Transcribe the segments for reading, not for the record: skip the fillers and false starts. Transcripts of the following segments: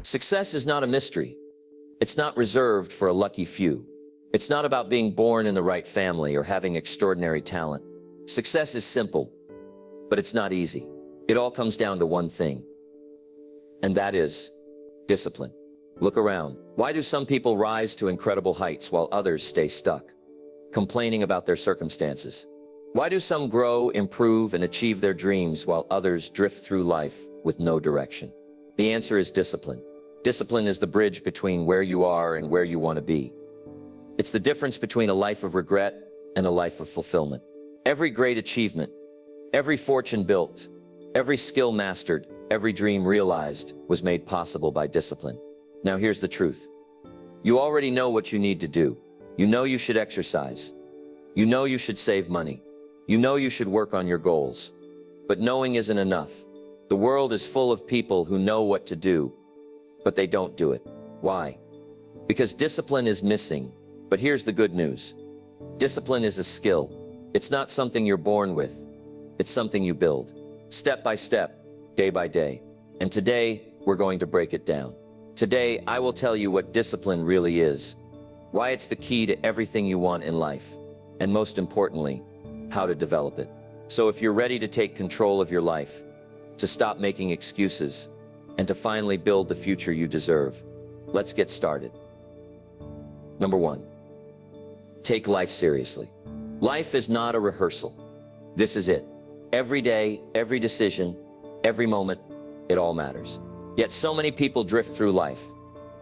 Success is not a mystery. It's not reserved for a lucky few. It's not about being born in the right family or having extraordinary talent. Success is simple, but it's not easy. It all comes down to one thing, and that is discipline. Look around. Why do some people rise to incredible heights while others stay stuck, complaining about their circumstances? Why do some grow, improve, and achieve their dreams while others drift through life with no direction? The answer is discipline. Discipline is the bridge between where you are and where you want to be. It's the difference between a life of regret and a life of fulfillment. Every great achievement, every fortune built, every skill mastered, every dream realized was made possible by discipline. Now here's the truth. You already know what you need to do. You know you should exercise. You know you should save money. You know you should work on your goals. But knowing isn't enough. The world is full of people who know what to do, but they don't do it. Why? Because discipline is missing. But here's the good news. Discipline is a skill. It's not something you're born with. It's something you build, step by step, day by day. And today, we're going to break it down. Today, I will tell you what discipline really is, why it's the key to everything you want in life, and most importantly, how to develop it. So if you're ready to take control of your life, to stop making excuses, and to finally build the future you deserve, let's get started. Number 1. Take life seriously. Life is not a rehearsal. This is it. Every day, every decision, every moment, it all matters. Yet so many people drift through life,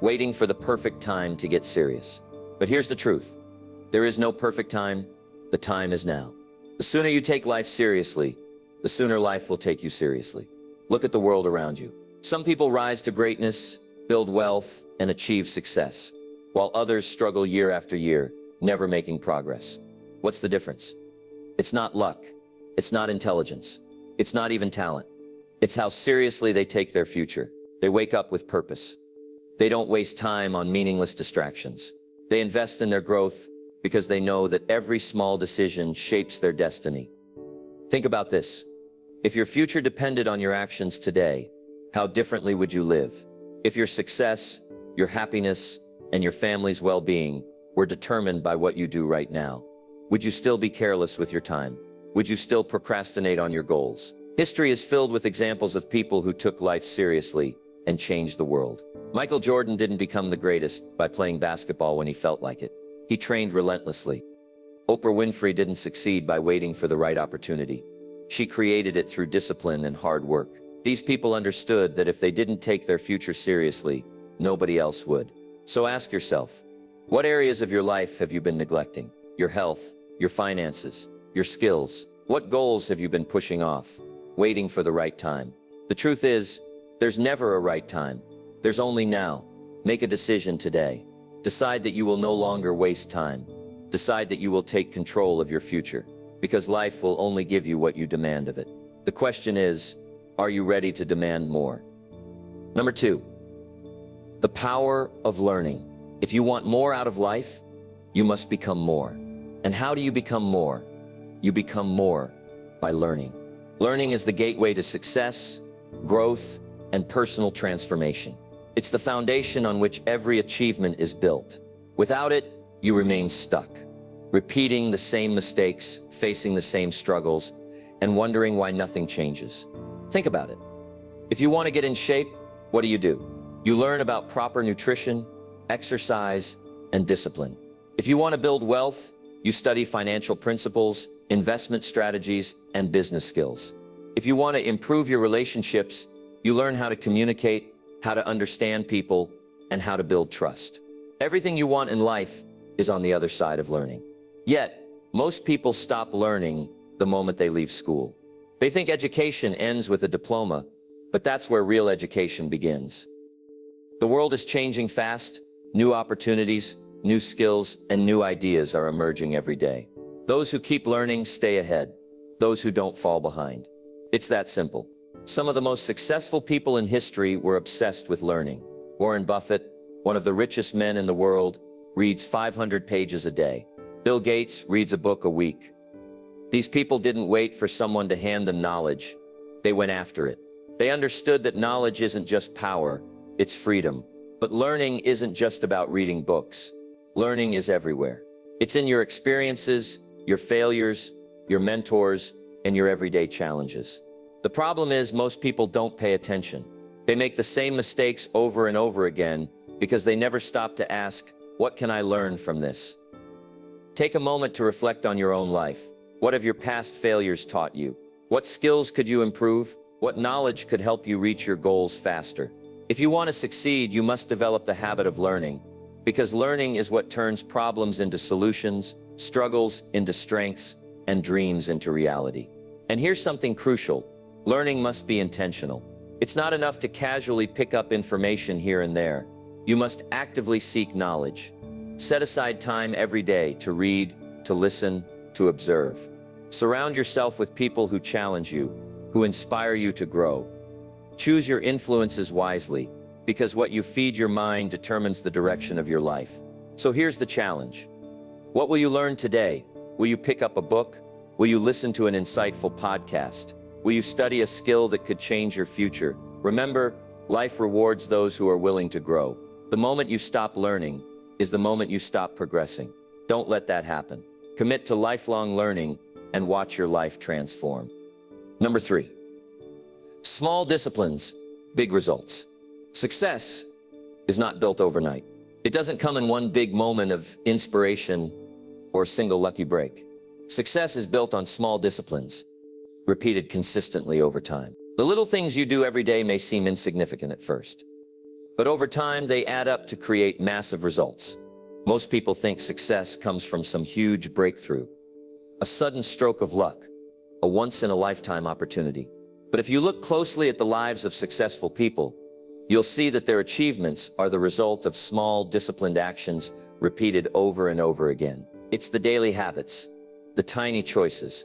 waiting for the perfect time to get serious. But here's the truth. There is no perfect time. The time is now. The sooner you take life seriously, the sooner life will take you seriously. Look at the world around you. Some people rise to greatness, build wealth, and achieve success, while others struggle year after year, never making progress. What's the difference? It's not luck. It's not intelligence. It's not even talent. It's how seriously they take their future. They wake up with purpose. They don't waste time on meaningless distractions. They invest in their growth because they know that every small decision shapes their destiny. Think about this. If your future depended on your actions today, how differently would you live? If your success, your happiness, and your family's well-being were determined by what you do right now, would you still be careless with your time? Would you still procrastinate on your goals? History is filled with examples of people who took life seriously and changed the world. Michael Jordan didn't become the greatest by playing basketball when he felt like it. He trained relentlessly. Oprah Winfrey didn't succeed by waiting for the right opportunity. She created it through discipline and hard work. These people understood that if they didn't take their future seriously, nobody else would. So ask yourself, what areas of your life have you been neglecting? Your health, your finances, your skills? What goals have you been pushing off, waiting for the right time? The truth is, there's never a right time. There's only now. Make a decision today. Decide that you will no longer waste time. Decide that you will take control of your future, because life will only give you what you demand of it. The question is, are you ready to demand more? Number 2, the power of learning. If you want more out of life, you must become more. And how do you become more? You become more by learning. Learning is the gateway to success, growth, and personal transformation. It's the foundation on which every achievement is built. Without it, you remain stuck, repeating the same mistakes, facing the same struggles, and wondering why nothing changes. Think about it. If you want to get in shape, what do? You learn about proper nutrition, exercise, and discipline. If you want to build wealth, you study financial principles, investment strategies, and business skills. If you want to improve your relationships, you learn how to communicate, how to understand people, and how to build trust. Everything you want in life is on the other side of learning. Yet, most people stop learning the moment they leave school. They think education ends with a diploma, but that's where real education begins. The world is changing fast. New opportunities, new skills, and new ideas are emerging every day. Those who keep learning stay ahead. Those who don't fall behind. It's that simple. Some of the most successful people in history were obsessed with learning. Warren Buffett, one of the richest men in the world, reads 500 pages a day. Bill Gates reads a book a week. These people didn't wait for someone to hand them knowledge. They went after it. They understood that knowledge isn't just power, it's freedom. But learning isn't just about reading books. Learning is everywhere. It's in your experiences, your failures, your mentors, and your everyday challenges. The problem is most people don't pay attention. They make the same mistakes over and over again because they never stop to ask, what can I learn from this? Take a moment to reflect on your own life. What have your past failures taught you? What skills could you improve? What knowledge could help you reach your goals faster? If you want to succeed, you must develop the habit of learning, because learning is what turns problems into solutions, struggles into strengths, and dreams into reality. And here's something crucial. Learning must be intentional. It's not enough to casually pick up information here and there. You must actively seek knowledge. Set aside time every day to read, to listen, to observe. Surround yourself with people who challenge you, who inspire you to grow. Choose your influences wisely, because what you feed your mind determines the direction of your life. So here's the challenge. What will you learn today? Will you pick up a book? Will you listen to an insightful podcast? Will you study a skill that could change your future? Remember, life rewards those who are willing to grow. The moment you stop learning is the moment you stop progressing. Don't let that happen. Commit to lifelong learning and watch your life transform. Number 3. Small disciplines, big results. Success is not built overnight. It doesn't come in one big moment of inspiration or a single lucky break. Success is built on small disciplines, repeated consistently over time. The little things you do every day may seem insignificant at first, but over time they add up to create massive results. Most people think success comes from some huge breakthrough, a sudden stroke of luck, a once-in-a-lifetime opportunity. But if you look closely at the lives of successful people, you'll see that their achievements are the result of small, disciplined actions repeated over and over again. It's the daily habits, the tiny choices,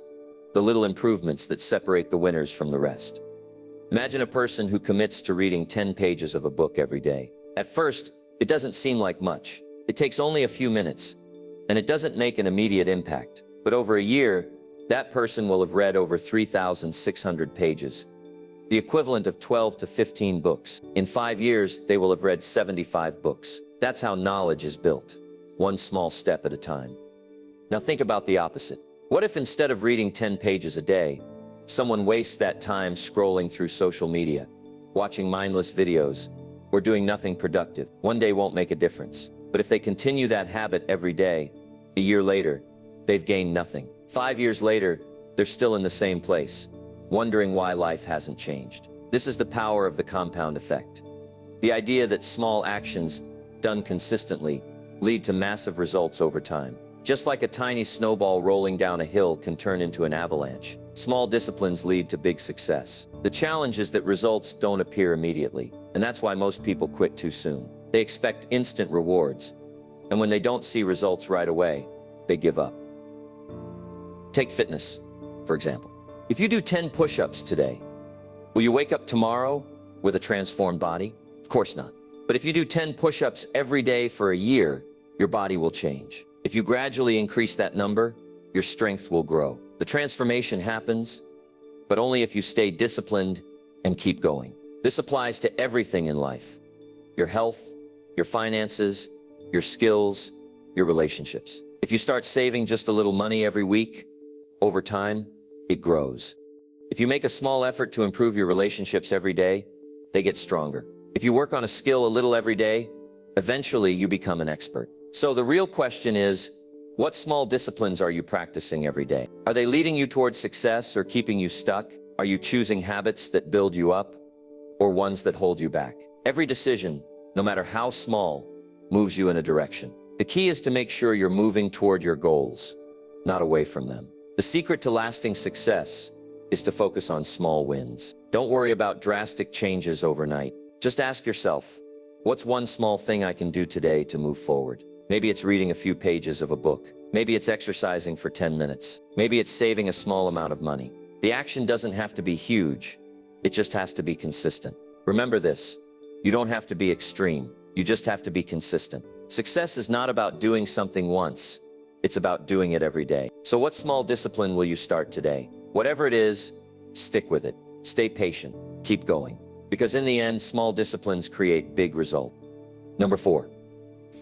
the little improvements that separate the winners from the rest. Imagine a person who commits to reading 10 pages of a book every day. At first, it doesn't seem like much. It takes only a few minutes, and it doesn't make an immediate impact. But over a year, that person will have read over 3,600 pages, the equivalent of 12 to 15 books. In 5 years, they will have read 75 books. That's how knowledge is built, one small step at a time. Now think about the opposite. What if instead of reading 10 pages a day, someone wastes that time scrolling through social media, watching mindless videos, or doing nothing productive? One day won't make a difference. But if they continue that habit every day, a year later, they've gained nothing. 5 years later, they're still in the same place, wondering why life hasn't changed. This is the power of the compound effect. The idea that small actions, done consistently, lead to massive results over time. Just like a tiny snowball rolling down a hill can turn into an avalanche, small disciplines lead to big success. The challenge is that results don't appear immediately, and that's why most people quit too soon. They expect instant rewards, and when they don't see results right away, they give up. Take fitness, for example. If you do 10 push-ups today, will you wake up tomorrow with a transformed body? Of course not. But if you do 10 push-ups every day for a year, your body will change. If you gradually increase that number, your strength will grow. The transformation happens, but only if you stay disciplined and keep going. This applies to everything in life: your health, your finances, your skills, your relationships. If you start saving just a little money every week, over time, it grows. If you make a small effort to improve your relationships every day, they get stronger. If you work on a skill a little every day, eventually you become an expert. So the real question is, what small disciplines are you practicing every day? Are they leading you towards success or keeping you stuck? Are you choosing habits that build you up or ones that hold you back? Every decision, no matter how small, moves you in a direction. The key is to make sure you're moving toward your goals, not away from them. The secret to lasting success is to focus on small wins. Don't worry about drastic changes overnight. Just ask yourself, what's one small thing I can do today to move forward? Maybe it's reading a few pages of a book. Maybe it's exercising for 10 minutes. Maybe it's saving a small amount of money. The action doesn't have to be huge. It just has to be consistent. Remember this, you don't have to be extreme. You just have to be consistent. Success is not about doing something once. It's about doing it every day. So what small discipline will you start today? Whatever it is, stick with it. Stay patient. Keep going. because in the end, small disciplines create big results. Number 4,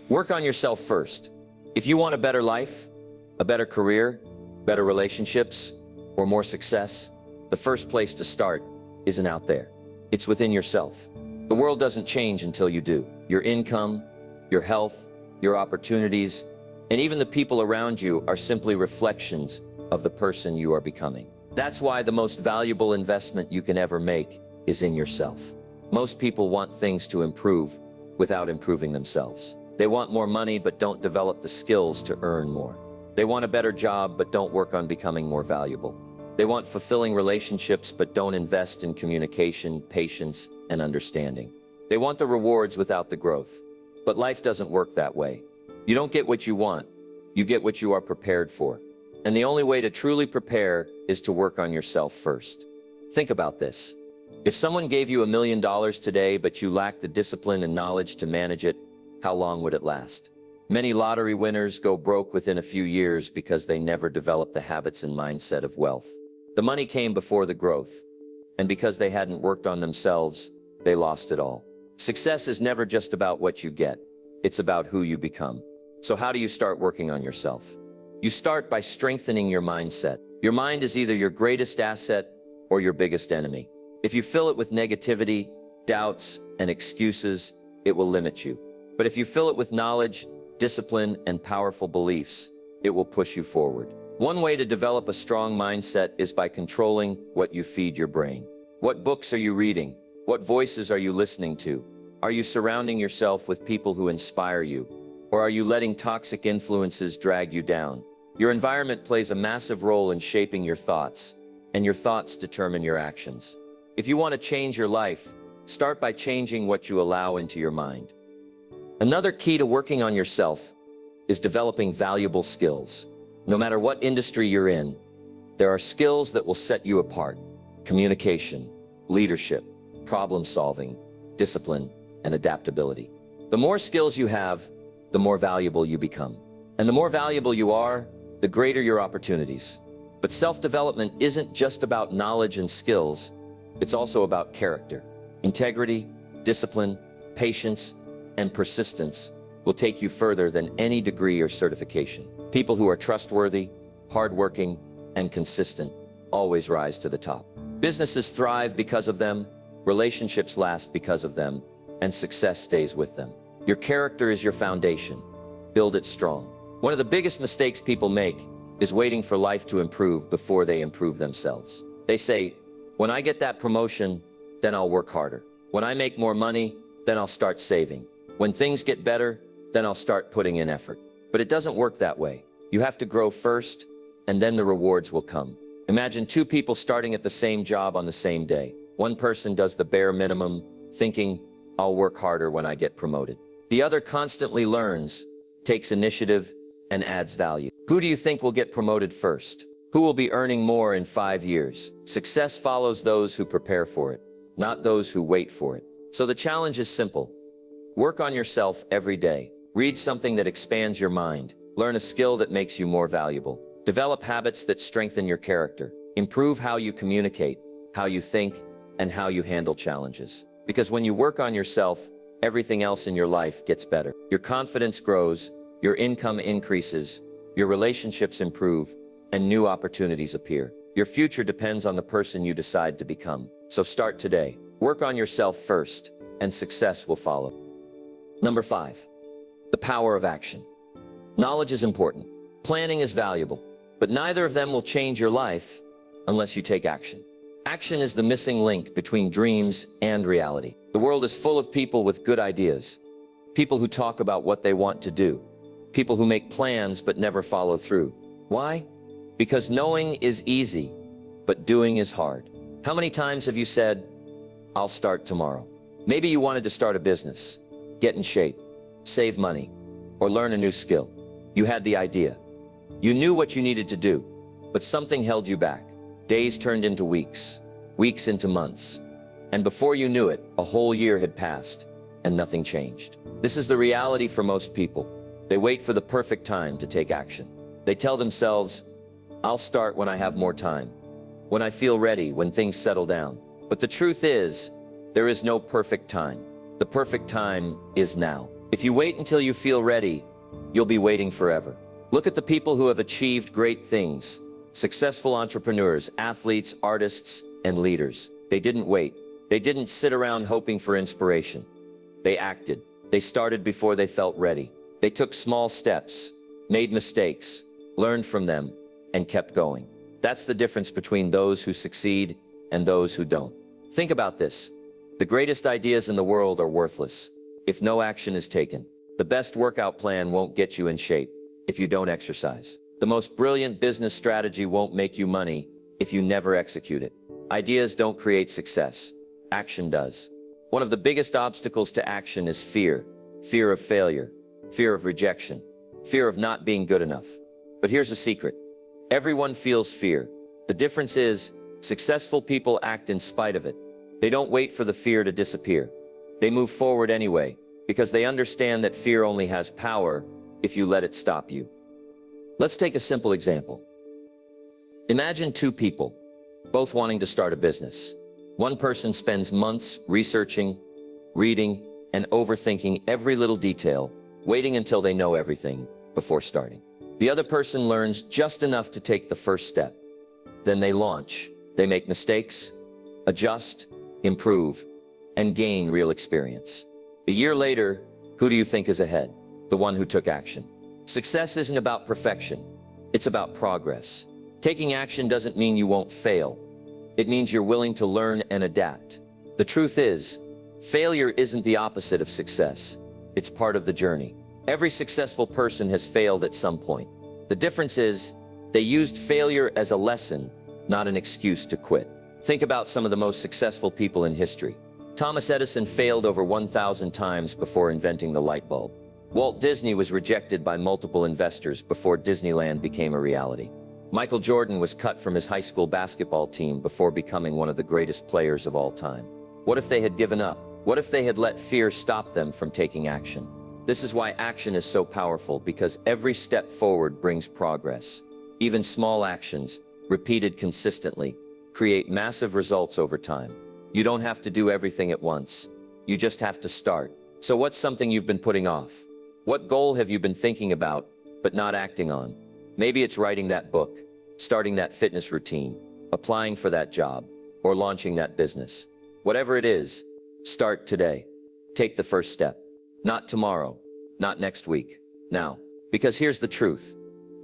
work on yourself first. If you want a better life, a better career, better relationships, or more success, the first place to start isn't out there. It's within yourself. The world doesn't change until you do. Your income, your health, your opportunities, and even the people around you are simply reflections of the person you are becoming. That's why the most valuable investment you can ever make is in yourself. Most people want things to improve without improving themselves. They want more money but don't develop the skills to earn more. They want a better job but don't work on becoming more valuable. They want fulfilling relationships but don't invest in communication, patience, and understanding. They want the rewards without the growth. But life doesn't work that way. You don't get what you want, you get what you are prepared for. And the only way to truly prepare is to work on yourself first. Think about this. If someone gave you $1 million today, but you lack the discipline and knowledge to manage it, how long would it last? Many lottery winners go broke within a few years because they never developed the habits and mindset of wealth. The money came before the growth, and because they hadn't worked on themselves, they lost it all. Success is never just about what you get. It's about who you become. So how do you start working on yourself? You start by strengthening your mindset. Your mind is either your greatest asset or your biggest enemy. If you fill it with negativity, doubts, and excuses, it will limit you. But if you fill it with knowledge, discipline, and powerful beliefs, it will push you forward. One way to develop a strong mindset is by controlling what you feed your brain. What books are you reading? What voices are you listening to? Are you surrounding yourself with people who inspire you? Or are you letting toxic influences drag you down? Your environment plays a massive role in shaping your thoughts, and your thoughts determine your actions. If you want to change your life, start by changing what you allow into your mind. Another key to working on yourself is developing valuable skills. No matter what industry you're in, there are skills that will set you apart. Communication, leadership, problem solving, discipline, and adaptability. The more skills you have, the more valuable you become. And the more valuable you are, the greater your opportunities. But self-development isn't just about knowledge and skills, it's also about character. Integrity, discipline, patience, and persistence will take you further than any degree or certification. People who are trustworthy, hardworking, and consistent always rise to the top. Businesses thrive because of them, relationships last because of them, and success stays with them. Your character is your foundation. Build it strong. One of the biggest mistakes people make is waiting for life to improve before they improve themselves. They say, when I get that promotion, then I'll work harder. When I make more money, then I'll start saving. When things get better, then I'll start putting in effort. But it doesn't work that way. You have to grow first, and then the rewards will come. Imagine two people starting at the same job on the same day. One person does the bare minimum, thinking, I'll work harder when I get promoted. The other constantly learns, takes initiative, and adds value. Who do you think will get promoted first? Who will be earning more in 5 years? Success follows those who prepare for it, not those who wait for it. So the challenge is simple. Work on yourself every day. Read something that expands your mind. Learn a skill that makes you more valuable. Develop habits that strengthen your character. Improve how you communicate, how you think, and how you handle challenges. Because when you work on yourself, everything else in your life gets better. Your confidence grows, your income increases, your relationships improve, and new opportunities appear. Your future depends on the person you decide to become. So start today. Work on yourself first, and success will follow. Number 5, the power of action. Knowledge is important. Planning is valuable, but neither of them will change your life unless you take action. Action is the missing link between dreams and reality. The world is full of people with good ideas, people who talk about what they want to do, people who make plans but never follow through. Why? Because knowing is easy, but doing is hard. How many times have you said, I'll start tomorrow? Maybe you wanted to start a business, get in shape, save money, or learn a new skill. You had the idea. You knew what you needed to do, but something held you back. Days turned into weeks, weeks into months, and before you knew it, a whole year had passed, and nothing changed. This is the reality for most people. They wait for the perfect time to take action. They tell themselves, I'll start when I have more time, when I feel ready, when things settle down. But the truth is, There is no perfect time. The perfect time is now. If you wait until you feel ready, you'll be waiting forever. Look at the people who have achieved great things. Successful entrepreneurs, athletes, artists, and leaders. They didn't wait. They didn't sit around hoping for inspiration. They acted. They started before they felt ready. They took small steps, made mistakes, learned from them, and kept going. That's the difference between those who succeed and those who don't. Think about this. The greatest ideas in the world are worthless if no action is taken. The best workout plan won't get you in shape if you don't exercise. The most brilliant business strategy won't make you money if you never execute it. Ideas don't create success. Action does. One of the biggest obstacles to action is fear. Fear of failure, fear of rejection, fear of not being good enough. But here's a secret. Everyone feels fear. The difference is, successful people act in spite of it. They don't wait for the fear to disappear. They move forward anyway, because they understand that fear only has power if you let it stop you. Let's take a simple example. Imagine two people, both wanting to start a business. One person spends months researching, reading, and overthinking every little detail, waiting until they know everything before starting. The other person learns just enough to take the first step. Then they launch. They make mistakes, adjust, improve, and gain real experience. A year later, who do you think is ahead? The one who took action. Success isn't about perfection. It's about progress. Taking action doesn't mean you won't fail. It means you're willing to learn and adapt. The truth is, failure isn't the opposite of success. It's part of the journey. Every successful person has failed at some point. The difference is, they used failure as a lesson, not an excuse to quit. Think about some of the most successful people in history. Thomas Edison failed over 1,000 times before inventing the light bulb. Walt Disney was rejected by multiple investors before Disneyland became a reality. Michael Jordan was cut from his high school basketball team before becoming one of the greatest players of all time. What if they had given up? What if they had let fear stop them from taking action? This is why action is so powerful, because every step forward brings progress. Even small actions, repeated consistently, create massive results over time. You don't have to do everything at once. You just have to start. So what's something you've been putting off? What goal have you been thinking about, but not acting on? Maybe it's writing that book, starting that fitness routine, applying for that job, or launching that business. Whatever it is, start today. Take the first step. Not tomorrow, not next week, now. Because here's the truth.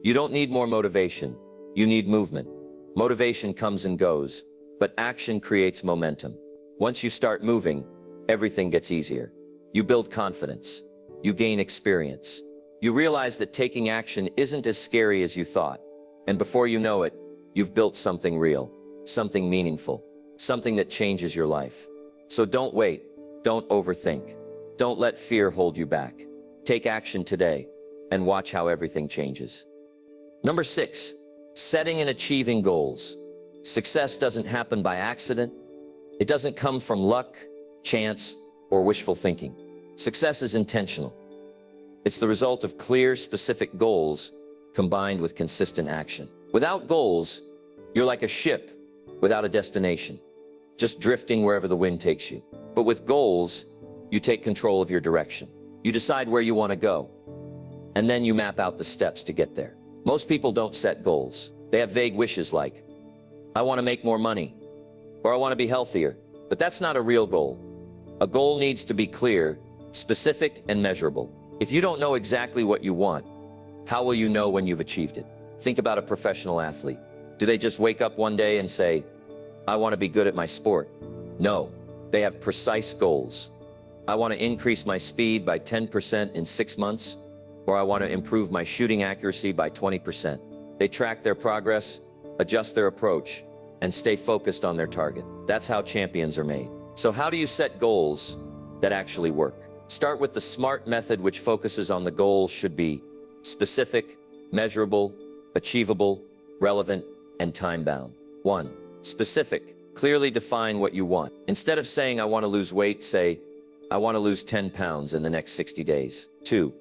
You don't need more motivation. You need movement. Motivation comes and goes, but action creates momentum. Once you start moving, everything gets easier. You build confidence. You gain experience. You realize that taking action isn't as scary as you thought. And before you know it, you've built something real, something meaningful, something that changes your life. So don't wait. Don't overthink. Don't let fear hold you back. Take action today and watch how everything changes. Number 6, setting and achieving goals. Success doesn't happen by accident. It doesn't come from luck, chance, or wishful thinking. Success is intentional. It's the result of clear, specific goals combined with consistent action. Without goals, you're like a ship without a destination, just drifting wherever the wind takes you. But with goals, you take control of your direction. You decide where you want to go, and then you map out the steps to get there. Most people don't set goals. They have vague wishes like, I want to make more money, or I want to be healthier. But that's not a real goal. A goal needs to be clear, specific, and measurable. If you don't know exactly what you want, how will you know when you've achieved it? Think about a professional athlete. Do they just wake up one day and say, I want to be good at my sport? No, they have precise goals. I want to increase my speed by 10% in 6 months, or I want to improve my shooting accuracy by 20%. They track their progress, adjust their approach, and stay focused on their target. That's how champions are made. So how do you set goals that actually work? Start with the SMART method, which focuses on the goals should be specific, measurable, achievable, relevant, and time-bound. 1. Specific. Clearly define what you want. Instead of saying, I want to lose weight, say, I want to lose 10 pounds in the next 60 days. 2.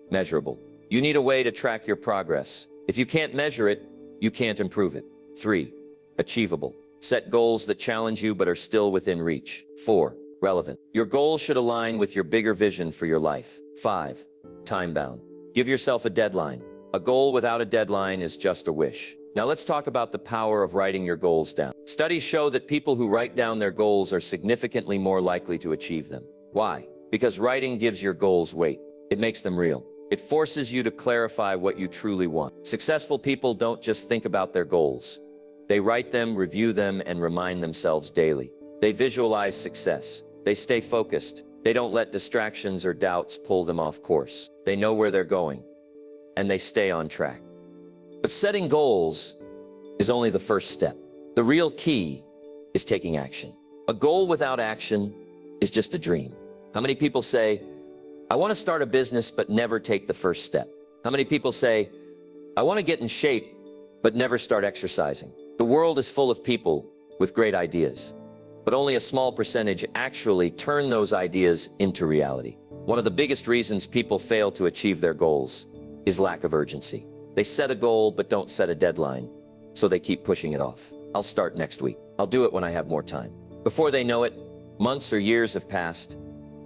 Measurable. You need a way to track your progress. If you can't measure it, you can't improve it. 3. Achievable. Set goals that challenge you but are still within reach. 4. relevant. Your goals should align with your bigger vision for your life. 5. Time-bound. Give yourself a deadline. A goal without a deadline is just a wish. Now let's talk about the power of writing your goals down. Studies show that people who write down their goals are significantly more likely to achieve them. Why? Because writing gives your goals weight. It makes them real. It forces you to clarify what you truly want. Successful people don't just think about their goals. They write them, review them, and remind themselves daily. They visualize success. They stay focused. They don't let distractions or doubts pull them off course. They know where they're going, and they stay on track. But setting goals is only the first step. The real key is taking action. A goal without action is just a dream. How many people say, I want to start a business but never take the first step? How many people say, I want to get in shape but never start exercising? The world is full of people with great ideas, but only a small percentage actually turn those ideas into reality. One of the biggest reasons people fail to achieve their goals is lack of urgency. They set a goal but don't set a deadline, so they keep pushing it off. I'll start next week. I'll do it when I have more time. Before they know it, months or years have passed,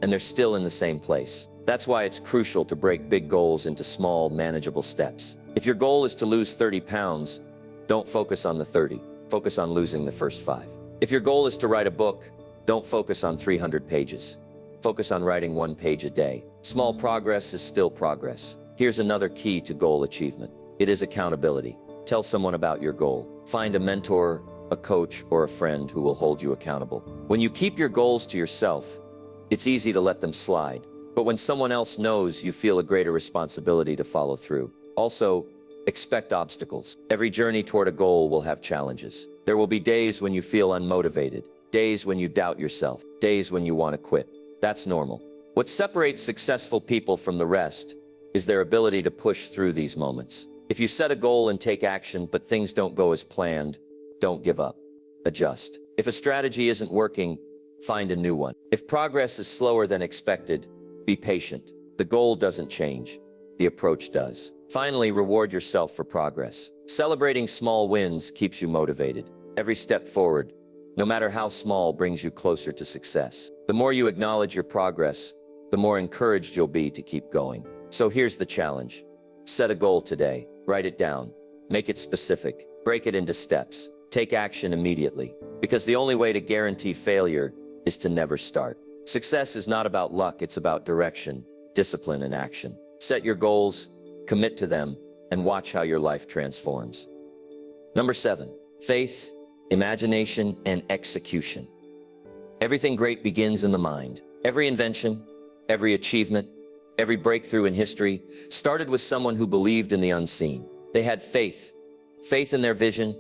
and they're still in the same place. That's why it's crucial to break big goals into small, manageable steps. If your goal is to lose 30 pounds, don't focus on the 30. Focus on losing the first 5. If your goal is to write a book, don't focus on 300 pages. Focus on writing 1 page a day. Small progress is still progress. Here's another key to goal achievement. It is accountability. Tell someone about your goal. Find a mentor, a coach, or a friend who will hold you accountable. When you keep your goals to yourself, it's easy to let them slide. But when someone else knows, you feel a greater responsibility to follow through. Also, expect obstacles. Every journey toward a goal will have challenges. There will be days when you feel unmotivated, days when you doubt yourself, days when you want to quit. That's normal. What separates successful people from the rest is their ability to push through these moments. If you set a goal and take action, but things don't go as planned, don't give up. Adjust. If a strategy isn't working, find a new one. If progress is slower than expected, be patient. The goal doesn't change. The approach does. Finally, reward yourself for progress. Celebrating small wins keeps you motivated. Every step forward, no matter how small, brings you closer to success. The more you acknowledge your progress, the more encouraged you'll be to keep going. So here's the challenge. Set a goal today. Write it down. Make it specific. Break it into steps. Take action immediately. Because the only way to guarantee failure is to never start. Success is not about luck, it's about direction, discipline, and action. Set your goals, commit to them, and watch how your life transforms. Number 7, faith, imagination, and execution. Everything great begins in the mind. Every invention, every achievement, every breakthrough in history started with someone who believed in the unseen. They had faith in their vision,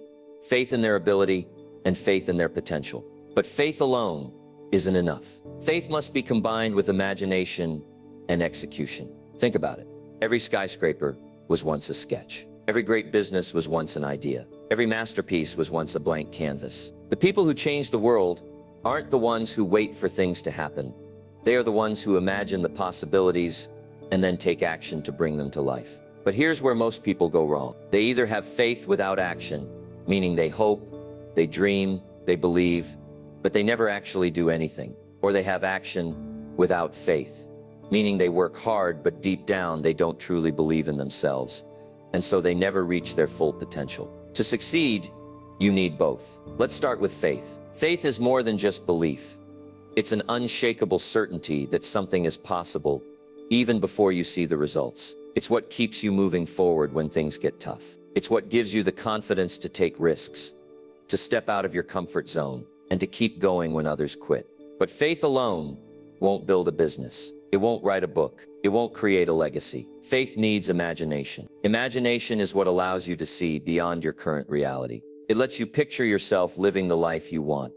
faith in their ability, and faith in their potential. But faith alone isn't enough. Faith must be combined with imagination and execution. Think about it. Every skyscraper was once a sketch. Every great business was once an idea. Every masterpiece was once a blank canvas. The people who change the world aren't the ones who wait for things to happen. They are the ones who imagine the possibilities and then take action to bring them to life. But here's where most people go wrong. They either have faith without action, meaning they hope, they dream, they believe, but they never actually do anything. Or they have action without faith, meaning they work hard, but deep down they don't truly believe in themselves, and so they never reach their full potential. To succeed, you need both. Let's start with faith. Faith is more than just belief. It's an unshakable certainty that something is possible, even before you see the results. It's what keeps you moving forward when things get tough. It's what gives you the confidence to take risks, to step out of your comfort zone, and to keep going when others quit. But faith alone won't build a business. It won't write a book. It won't create a legacy. Faith needs imagination. Imagination is what allows you to see beyond your current reality. It lets you picture yourself living the life you want,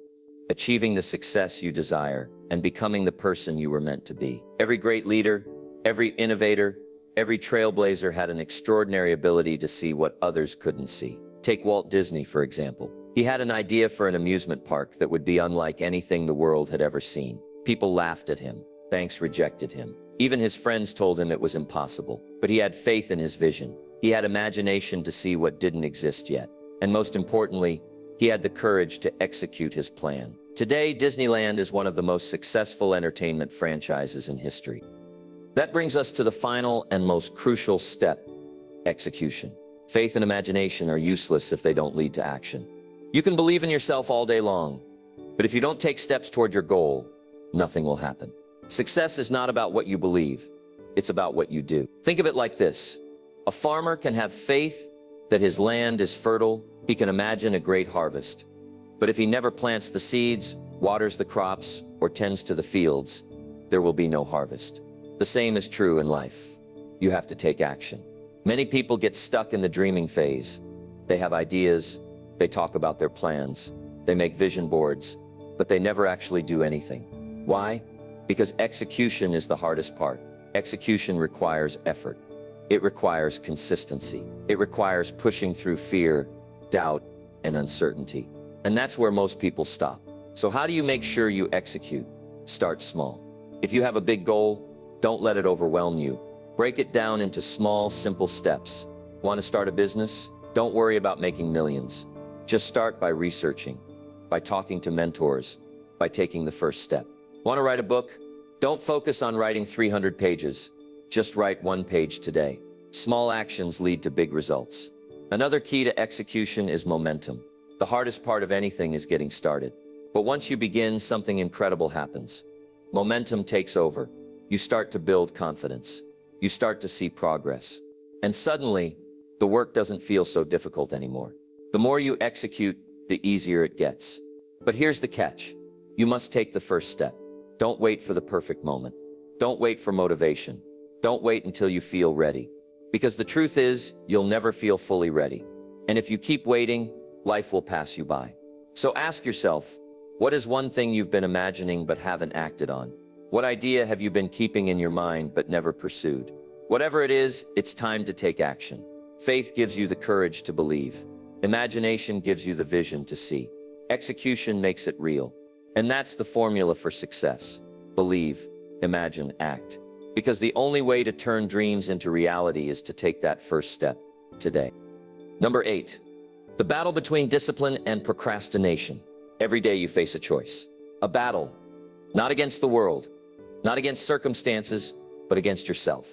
achieving the success you desire, and becoming the person you were meant to be. Every great leader, every innovator, every trailblazer had an extraordinary ability to see what others couldn't see. Take Walt Disney, for example. He had an idea for an amusement park that would be unlike anything the world had ever seen. People laughed at him. Banks rejected him. Even his friends told him it was impossible. But he had faith in his vision. He had imagination to see what didn't exist yet. And most importantly, he had the courage to execute his plan. Today, Disneyland is one of the most successful entertainment franchises in history. That brings us to the final and most crucial step: execution. Faith and imagination are useless if they don't lead to action. You can believe in yourself all day long, but if you don't take steps toward your goal, nothing will happen. Success is not about what you believe, it's about what you do. Think of it like this: a farmer can have faith that his land is fertile, he can imagine a great harvest. But if he never plants the seeds, waters the crops, or tends to the fields, there will be no harvest. The same is true in life. You have to take action. Many people get stuck in the dreaming phase. They have ideas, they talk about their plans, they make vision boards, but they never actually do anything. Why? Because execution is the hardest part. Execution requires effort. It requires consistency. It requires pushing through fear, doubt, and uncertainty. And that's where most people stop. So how do you make sure you execute? Start small. If you have a big goal, don't let it overwhelm you. Break it down into small, simple steps. Want to start a business? Don't worry about making millions. Just start by researching, by talking to mentors, by taking the first step. Want to write a book? Don't focus on writing 300 pages. Just write 1 page today. Small actions lead to big results. Another key to execution is momentum. The hardest part of anything is getting started. But once you begin, something incredible happens. Momentum takes over. You start to build confidence. You start to see progress. And suddenly, the work doesn't feel so difficult anymore. The more you execute, the easier it gets. But here's the catch. You must take the first step. Don't wait for the perfect moment. Don't wait for motivation. Don't wait until you feel ready. Because the truth is, you'll never feel fully ready. And if you keep waiting, life will pass you by. So ask yourself, what is one thing you've been imagining but haven't acted on? What idea have you been keeping in your mind but never pursued? Whatever it is, it's time to take action. Faith gives you the courage to believe. Imagination gives you the vision to see. Execution makes it real. And that's the formula for success. Believe, imagine, act. Because the only way to turn dreams into reality is to take that first step today. Number 8, the battle between discipline and procrastination. Every day you face a choice. A battle, not against the world, not against circumstances, but against yourself.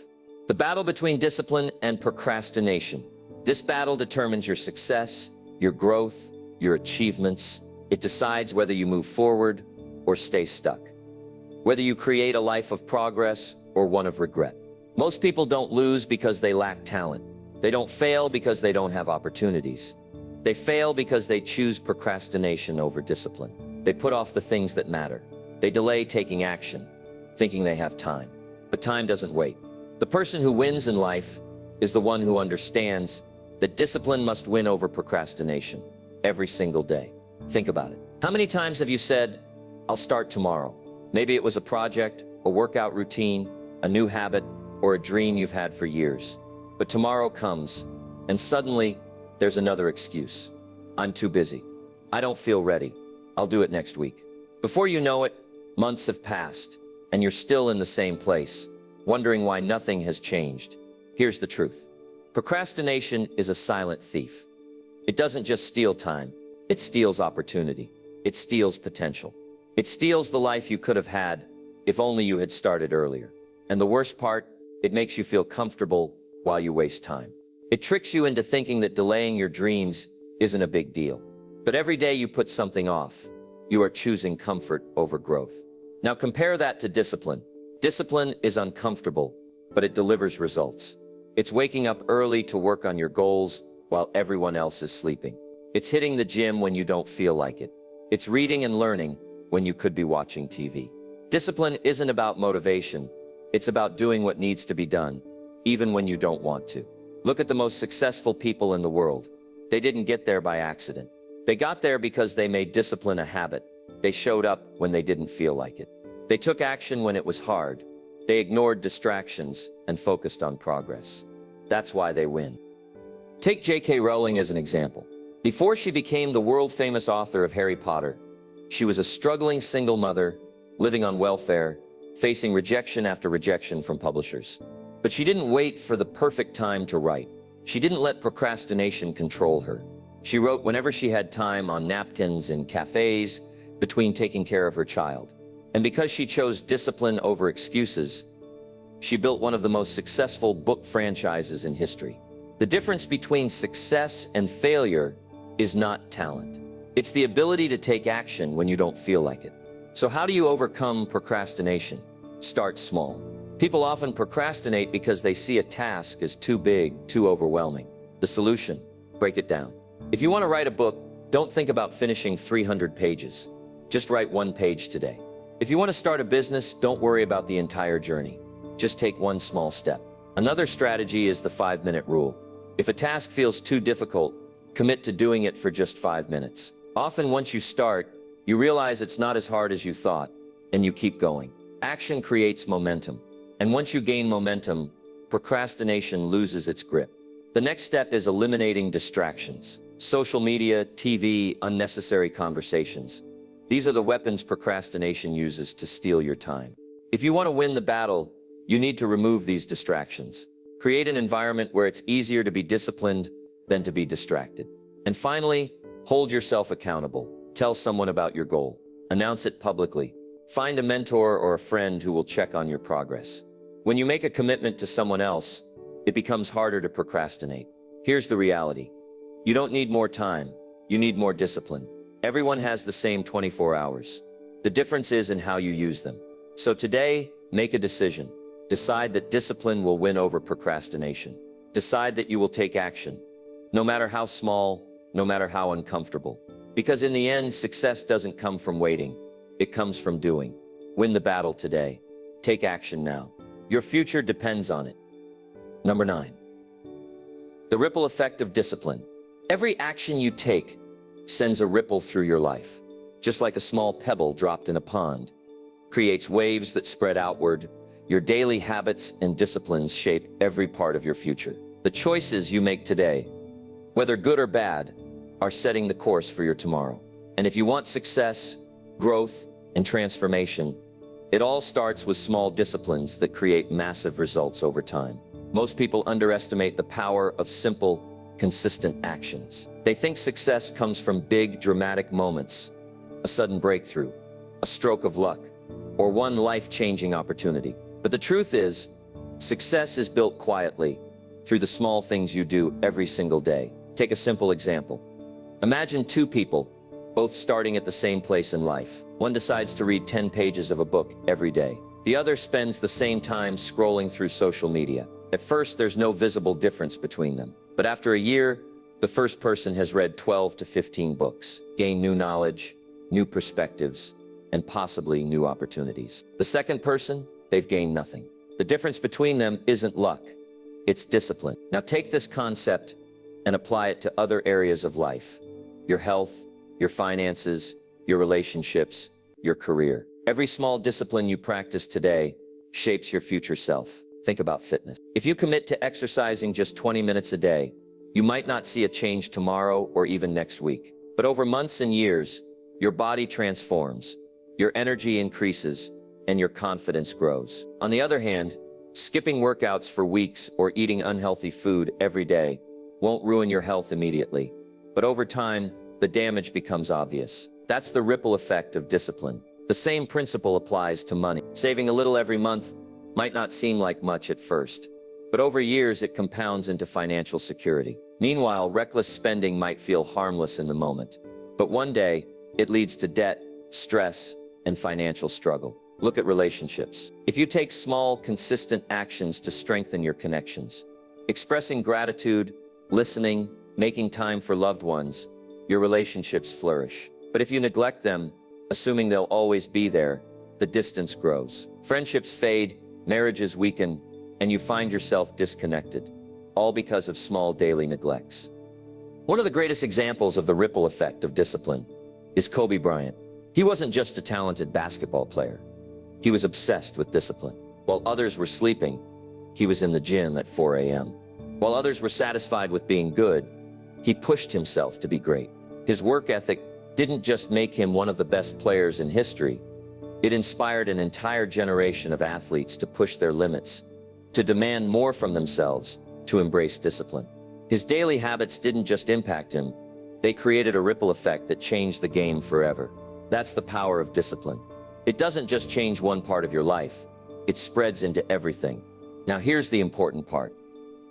The battle between discipline and procrastination. This battle determines your success, your growth, your achievements. It decides whether you move forward or stay stuck. Whether you create a life of progress or one of regret. Most people don't lose because they lack talent. They don't fail because they don't have opportunities. They fail because they choose procrastination over discipline. They put off the things that matter. They delay taking action, thinking they have time. But time doesn't wait. The person who wins in life is the one who understands that discipline must win over procrastination every single day. Think about it. How many times have you said, I'll start tomorrow? Maybe it was a project, a workout routine, a new habit, or a dream you've had for years. But tomorrow comes, and suddenly there's another excuse. I'm too busy. I don't feel ready. I'll do it next week. Before you know it, months have passed, and you're still in the same place, wondering why nothing has changed. Here's the truth. Procrastination is a silent thief. It doesn't just steal time, it steals opportunity. It steals potential. It steals the life you could have had if only you had started earlier. And the worst part, it makes you feel comfortable while you waste time. It tricks you into thinking that delaying your dreams isn't a big deal. But every day you put something off, you are choosing comfort over growth. Now compare that to discipline. Discipline is uncomfortable, but it delivers results. It's waking up early to work on your goals while everyone else is sleeping. It's hitting the gym when you don't feel like it. It's reading and learning when you could be watching TV. Discipline isn't about motivation. It's about doing what needs to be done, even when you don't want to. Look at the most successful people in the world. They didn't get there by accident. They got there because they made discipline a habit. They showed up when they didn't feel like it. They took action when it was hard. They ignored distractions and focused on progress. That's why they win. Take J.K. Rowling as an example. Before she became the world-famous author of Harry Potter, she was a struggling single mother, living on welfare, facing rejection after rejection from publishers. But she didn't wait for the perfect time to write. She didn't let procrastination control her. She wrote whenever she had time, on napkins, in cafes, between taking care of her child. And because she chose discipline over excuses, she built one of the most successful book franchises in history. The difference between success and failure is not talent. It's the ability to take action when you don't feel like it. So how do you overcome procrastination? Start small. People often procrastinate because they see a task as too big, too overwhelming. The solution: break it down. If you want to write a book, don't think about finishing 300 pages. Just write 1 page today. If you want to start a business, don't worry about the entire journey. Just take 1 small step. Another strategy is the 5-minute rule. If a task feels too difficult, commit to doing it for just 5 minutes. Often once you start, you realize it's not as hard as you thought, and you keep going. Action creates momentum. And once you gain momentum, procrastination loses its grip. The next step is eliminating distractions. Social media, TV, unnecessary conversations. These are the weapons procrastination uses to steal your time. If you want to win the battle, you need to remove these distractions. Create an environment where it's easier to be disciplined than to be distracted. And finally, hold yourself accountable. Tell someone about your goal. Announce it publicly. Find a mentor or a friend who will check on your progress. When you make a commitment to someone else, it becomes harder to procrastinate. Here's the reality. You don't need more time. You need more discipline. Everyone has the same 24 hours. The difference is in how you use them. So today, make a decision. Decide that discipline will win over procrastination. Decide that you will take action, no matter how small, no matter how uncomfortable. Because in the end, success doesn't come from waiting. It comes from doing. Win the battle today. Take action now. Your future depends on it. Number 9. The ripple effect of discipline. Every action you take sends a ripple through your life. Just like a small pebble dropped in a pond, creates waves that spread outward. Your daily habits and disciplines shape every part of your future. The choices you make today, whether good or bad, are setting the course for your tomorrow. And if you want success, growth, and transformation, it all starts with small disciplines that create massive results over time. Most people underestimate the power of simple, consistent actions. They think success comes from big, dramatic moments, a sudden breakthrough, a stroke of luck, or one life-changing opportunity. But the truth is, success is built quietly, through the small things you do every single day. Take a simple example. Imagine 2 people, both starting at the same place in life. One decides to read 10 pages of a book every day. The other spends the same time scrolling through social media. At first, there's no visible difference between them. But after a year, the first person has read 12 to 15 books, gained new knowledge, new perspectives, and possibly new opportunities. The second person, they've gained nothing. The difference between them isn't luck, it's discipline. Now take this concept and apply it to other areas of life. Your health, your finances, your relationships, your career. Every small discipline you practice today shapes your future self. Think about fitness. If you commit to exercising just 20 minutes a day, you might not see a change tomorrow or even next week. But over months and years, your body transforms, your energy increases, and your confidence grows. On the other hand, skipping workouts for weeks or eating unhealthy food every day won't ruin your health immediately. But over time, the damage becomes obvious. That's the ripple effect of discipline. The same principle applies to money. Saving a little every month might not seem like much at first, but over years it compounds into financial security. Meanwhile, reckless spending might feel harmless in the moment, but one day it leads to debt, stress, and financial struggle. Look at relationships. If you take small, consistent actions to strengthen your connections, expressing gratitude, listening, making time for loved ones, your relationships flourish. But if you neglect them, assuming they'll always be there, the distance grows. Friendships fade, marriages weaken, and you find yourself disconnected, all because of small daily neglects. One of the greatest examples of the ripple effect of discipline is Kobe Bryant. He wasn't just a talented basketball player. He was obsessed with discipline. While others were sleeping, he was in the gym at 4 a.m. While others were satisfied with being good, he pushed himself to be great. His work ethic didn't just make him one of the best players in history. It inspired an entire generation of athletes to push their limits, to demand more from themselves, to embrace discipline. His daily habits didn't just impact him, they created a ripple effect that changed the game forever. That's the power of discipline. It doesn't just change one part of your life, it spreads into everything. Now here's the important part.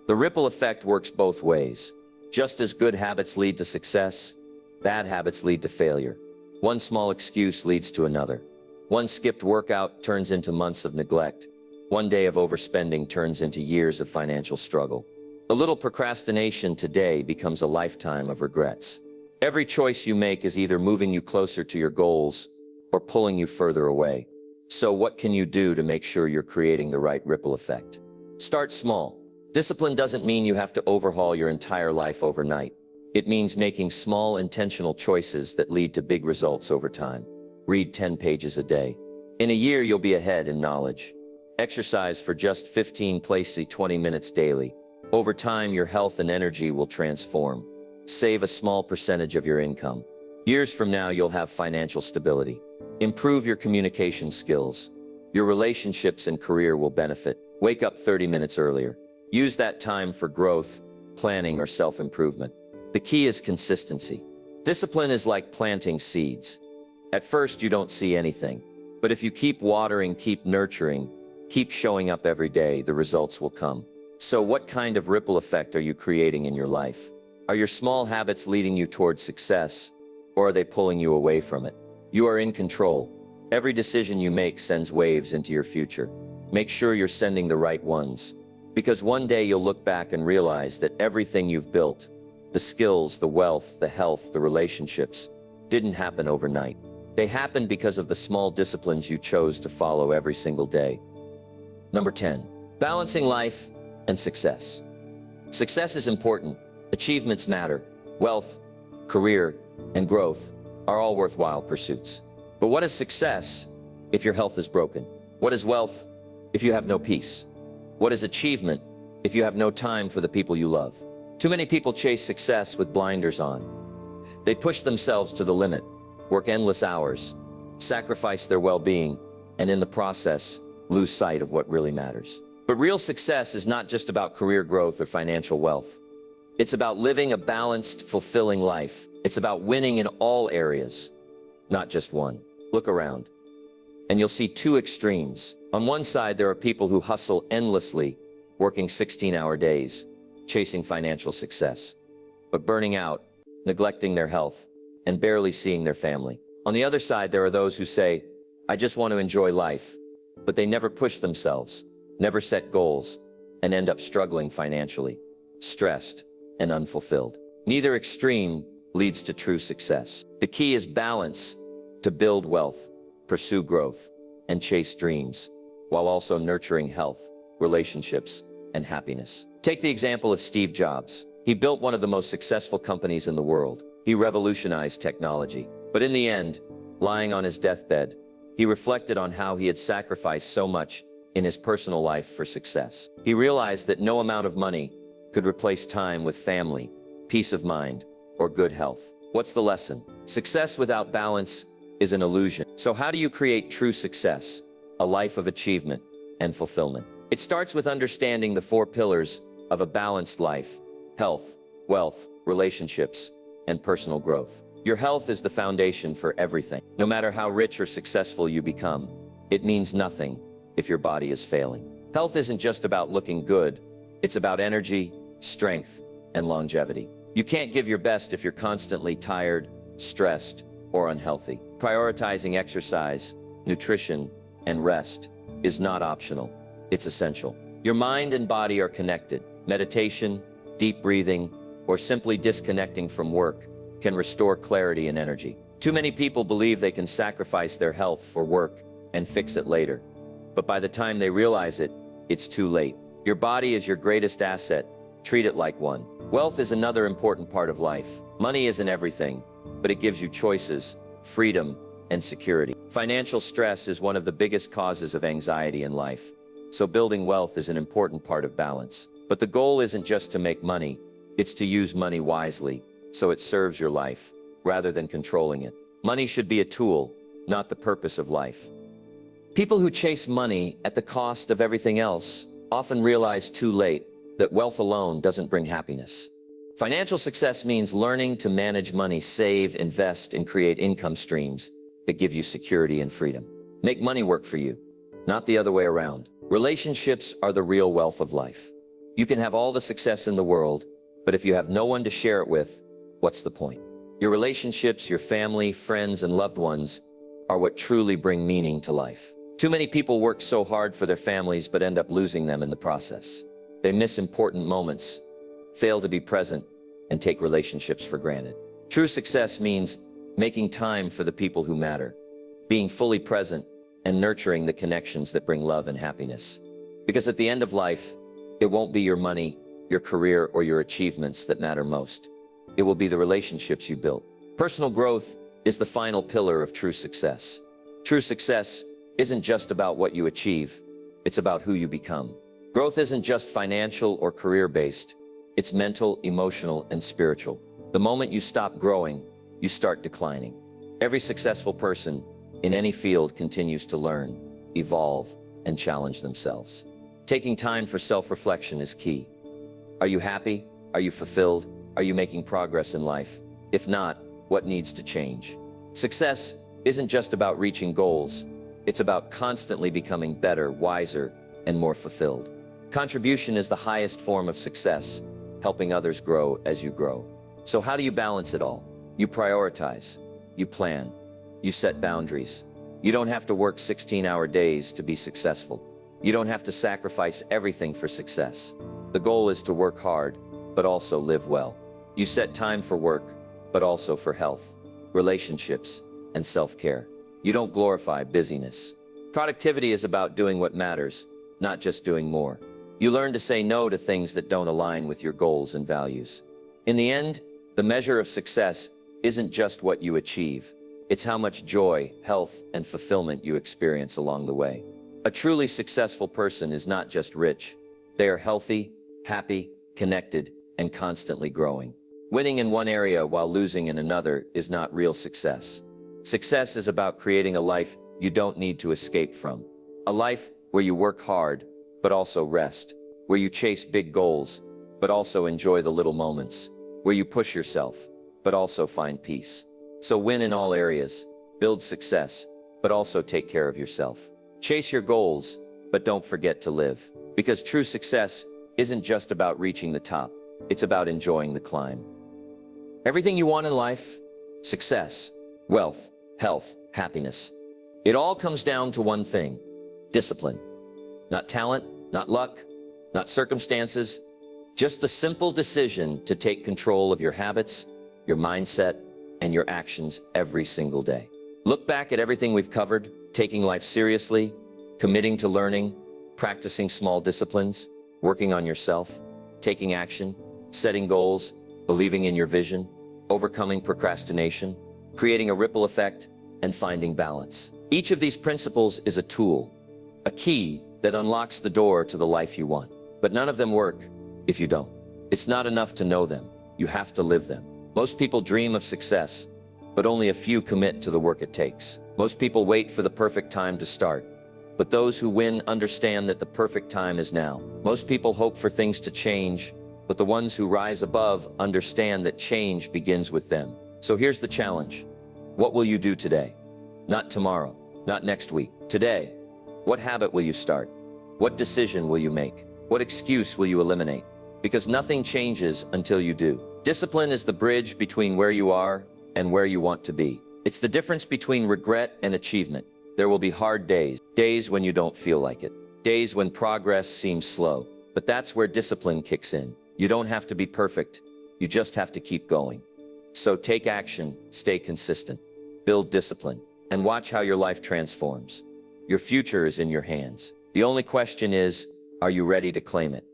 The ripple effect works both ways. Just as good habits lead to success, bad habits lead to failure. One small excuse leads to another. One skipped workout turns into months of neglect. One day of overspending turns into years of financial struggle. A little procrastination today becomes a lifetime of regrets. Every choice you make is either moving you closer to your goals or pulling you further away. So what can you do to make sure you're creating the right ripple effect? Start small. Discipline doesn't mean you have to overhaul your entire life overnight. It means making small, intentional choices that lead to big results over time. Read 10 pages a day. In a year, you'll be ahead in knowledge. Exercise for just 20 minutes daily. Over time, your health and energy will transform. Save a small percentage of your income. Years from now, you'll have financial stability. Improve your communication skills. Your relationships and career will benefit. Wake up 30 minutes earlier. Use that time for growth, planning, or self-improvement. The key is consistency. Discipline is like planting seeds. At first, you don't see anything. But if you keep watering, keep nurturing, keep showing up every day, the results will come. So what kind of ripple effect are you creating in your life? Are your small habits leading you towards success, or are they pulling you away from it? You are in control. Every decision you make sends waves into your future. Make sure you're sending the right ones, because one day you'll look back and realize that everything you've built, the skills, the wealth, the health, the relationships, didn't happen overnight. They happened because of the small disciplines you chose to follow every single day. Number 10, balancing life and success. Success is important. Achievements matter. Wealth, career, and growth are all worthwhile pursuits. But what is success if your health is broken? What is wealth if you have no peace? What is achievement if you have no time for the people you love? Too many people chase success with blinders on. They push themselves to the limit, work endless hours, sacrifice their well-being, and in the process, lose sight of what really matters. But real success is not just about career growth or financial wealth. It's about living a balanced, fulfilling life. It's about winning in all areas, not just one. Look around, and you'll see two extremes. On one side, there are people who hustle endlessly, working 16-hour days, chasing financial success, but burning out, neglecting their health, and barely seeing their family. On the other side, there are those who say, I just want to enjoy life, but they never push themselves, never set goals, and end up struggling financially, stressed, and unfulfilled. Neither extreme leads to true success. The key is balance to build wealth, pursue growth, and chase dreams, while also nurturing health, relationships, and happiness. Take the example of Steve Jobs. He built one of the most successful companies in the world. He revolutionized technology. But in the end, lying on his deathbed, he reflected on how he had sacrificed so much in his personal life for success. He realized that no amount of money could replace time with family, peace of mind, or good health. What's the lesson? Success without balance is an illusion. So how do you create true success, a life of achievement and fulfillment? It starts with understanding the 4 pillars of a balanced life: health, wealth, relationships, and personal growth. Your health is the foundation for everything. No matter how rich or successful you become, it means nothing if your body is failing. Health isn't just about looking good, it's about energy, strength, and longevity. You can't give your best if you're constantly tired, stressed, or unhealthy. Prioritizing exercise, nutrition, and rest is not optional. It's essential. Your mind and body are connected. Meditation, deep breathing, or simply disconnecting from work can restore clarity and energy. Too many people believe they can sacrifice their health for work and fix it later. But by the time they realize it, it's too late. Your body is your greatest asset. Treat it like one. Wealth is another important part of life. Money isn't everything, but it gives you choices, freedom, and security. Financial stress is one of the biggest causes of anxiety in life. So building wealth is an important part of balance. But the goal isn't just to make money, it's to use money wisely, so it serves your life, rather than controlling it. Money should be a tool, not the purpose of life. People who chase money at the cost of everything else often realize too late that wealth alone doesn't bring happiness. Financial success means learning to manage money, save, invest, and create income streams. that give you security and freedom. Make money work for you, not the other way around. Relationships are the real wealth of life. You can have all the success in the world, but if you have no one to share it with, what's the point? Your relationships, your family, friends, and loved ones are what truly bring meaning to life. Too many people work so hard for their families but end up losing them in the process. They miss important moments, fail to be present, and take relationships for granted. True success means making time for the people who matter, being fully present, and nurturing the connections that bring love and happiness. Because at the end of life, it won't be your money, your career, or your achievements that matter most. It will be the relationships you built. Personal growth is the final pillar of true success. True success isn't just about what you achieve, it's about who you become. Growth isn't just financial or career-based, it's mental, emotional, and spiritual. The moment you stop growing, you start declining. Every successful person in any field continues to learn, evolve, and challenge themselves. Taking time for self-reflection is key. Are you happy? Are you fulfilled? Are you making progress in life? If not, what needs to change? Success isn't just about reaching goals. It's about constantly becoming better, wiser, and more fulfilled. Contribution is the highest form of success, helping others grow as you grow. So how do you balance it all? You prioritize, you plan, you set boundaries. You don't have to work 16-hour days to be successful. You don't have to sacrifice everything for success. The goal is to work hard, but also live well. You set time for work, but also for health, relationships, and self-care. You don't glorify busyness. Productivity is about doing what matters, not just doing more. You learn to say no to things that don't align with your goals and values. In the end, the measure of success isn't just what you achieve. It's how much joy, health, and fulfillment you experience along the way. A truly successful person is not just rich. They are healthy, happy, connected, and constantly growing. Winning in one area while losing in another is not real success. Success is about creating a life you don't need to escape from. A life where you work hard, but also rest. Where you chase big goals, but also enjoy the little moments. Where you push yourself, but also find peace. So win in all areas, build success, but also take care of yourself. Chase your goals, but don't forget to live. Because true success isn't just about reaching the top. It's about enjoying the climb. Everything you want in life, success, wealth, health, happiness, it all comes down to one thing: discipline. Not talent, not luck, not circumstances, just the simple decision to take control of your habits, your mindset, and your actions every single day. Look back at everything we've covered: taking life seriously, committing to learning, practicing small disciplines, working on yourself, taking action, setting goals, believing in your vision, overcoming procrastination, creating a ripple effect, and finding balance. Each of these principles is a tool, a key that unlocks the door to the life you want. But none of them work if you don't. It's not enough to know them. You have to live them. Most people dream of success, but only a few commit to the work it takes. Most people wait for the perfect time to start, but those who win understand that the perfect time is now. Most people hope for things to change, but the ones who rise above understand that change begins with them. So here's the challenge. What will you do today? Not tomorrow, not next week. Today. What habit will you start? What decision will you make? What excuse will you eliminate? Because nothing changes until you do. Discipline is the bridge between where you are and where you want to be. It's the difference between regret and achievement. There will be hard days, days when you don't feel like it, days when progress seems slow. But that's where discipline kicks in. You don't have to be perfect. You just have to keep going. So take action, stay consistent, build discipline, and watch how your life transforms. Your future is in your hands. The only question is, are you ready to claim it?